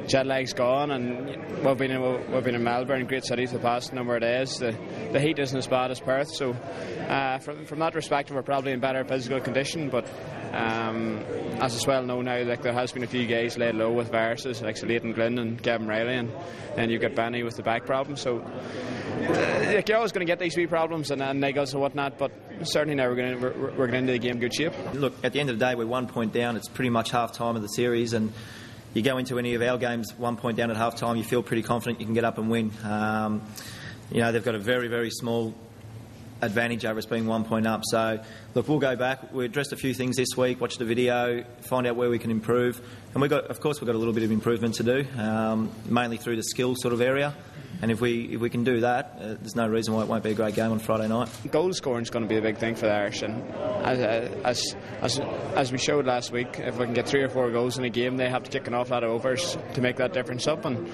jet lag's gone, and we've been in Melbourne, great city for the past number of days. The heat isn't as bad as Perth, so from that perspective we're probably in better physical condition. But as it's well known now, like, there has been a few guys laid low with viruses, like Leighton Glynn and Gavin Riley, and then you've got Benny with the back problem. So like, you're always going to get these wee problems and niggles and whatnot, but certainly now we're going into the game in good shape. Look, at the end of the day, we're 1 point down. It's pretty much half time of the series, and you go into any of our games 1 point down at half time, you feel pretty confident you can get up and win. They've got a very, very small advantage over us being 1 point up. So, look, we'll go back. We addressed a few things this week, watch the video, find out where we can improve. And of course, we've got a little bit of improvement to do, mainly through the skill sort of area. And if we can do that, there's no reason why it won't be a great game on Friday night. Goal scoring is going to be a big thing for the Irish, and as we showed last week, if we can get 3 or 4 goals in a game, they have to kick an awful lot of overs to make that difference up. And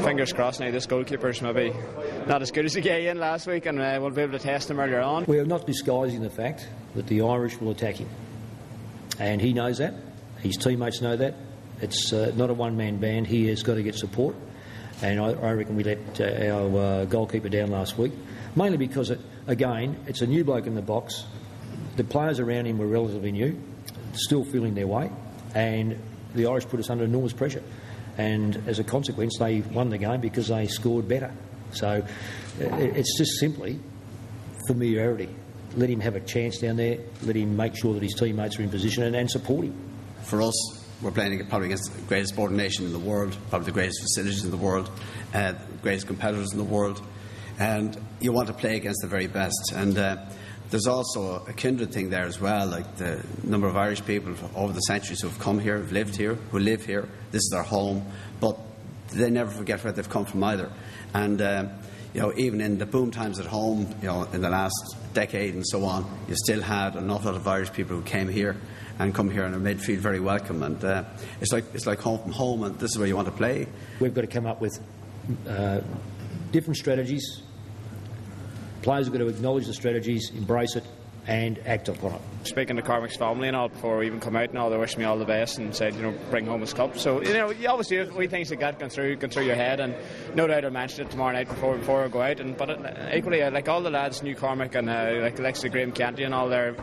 fingers crossed now this goalkeeper's maybe not as good as the guy in last week, and we'll be able to test him earlier on. We're not disguising the fact that the Irish will attack him, and he knows that. His teammates know that. It's not a one-man band. He has got to get support. And I reckon we let our goalkeeper down last week, mainly because, again, it's a new bloke in the box. The players around him were relatively new, still feeling their way, and the Irish put us under enormous pressure. And as a consequence, they won the game because they scored better. So it's just simply familiarity. Let him have a chance down there, let him make sure that his teammates are in position and support him. For us, we're playing probably against the greatest sporting nation in the world, probably the greatest facilities in the world, greatest competitors in the world, and you want to play against the very best. And there's also a kindred thing there as well, like the number of Irish people over the centuries who have come here, who live here. This is their home, but they never forget where they've come from either. And even in the boom times at home, in the last decade and so on, you still had an awful lot of Irish people who came here and come here and are made feel very welcome. And it's like home from home, and this is where you want to play. We've got to come up with different strategies. Players have got to acknowledge the strategies, embrace it, and act upon it. Speaking to Cormac's family and all before we even come out and all, they wished me all the best and said, bring home his cup. So, you obviously have wee things like that going through your head, and no doubt I'll mention it tomorrow night before I go out. But equally, like all the lads knew Cormac, and like Alexis Graham Canty and all there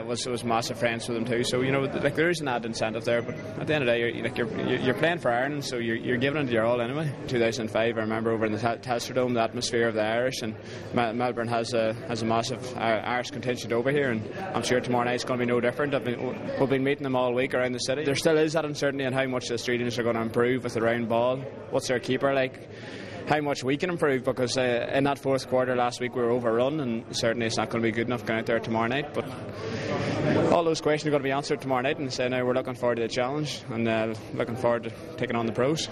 was massive friends with them too. So there is an added incentive there. But at the end of the day, you're playing for Ireland, so you're giving it your all anyway. 2005, I remember over in the Telstra Dome, the atmosphere of the Irish, and Melbourne has a massive Irish contingent over here, and I'm sure tomorrow night's going to be no different. We've been meeting them all week around the city. There still is that uncertainty on how much the Australians are going to improve with the round ball. What's their keeper like? How much we can improve, because in that fourth quarter last week we were overrun, and certainly it's not going to be good enough going out there tomorrow night. But all those questions are going to be answered tomorrow night, and now we're looking forward to the challenge and looking forward to taking on the pros.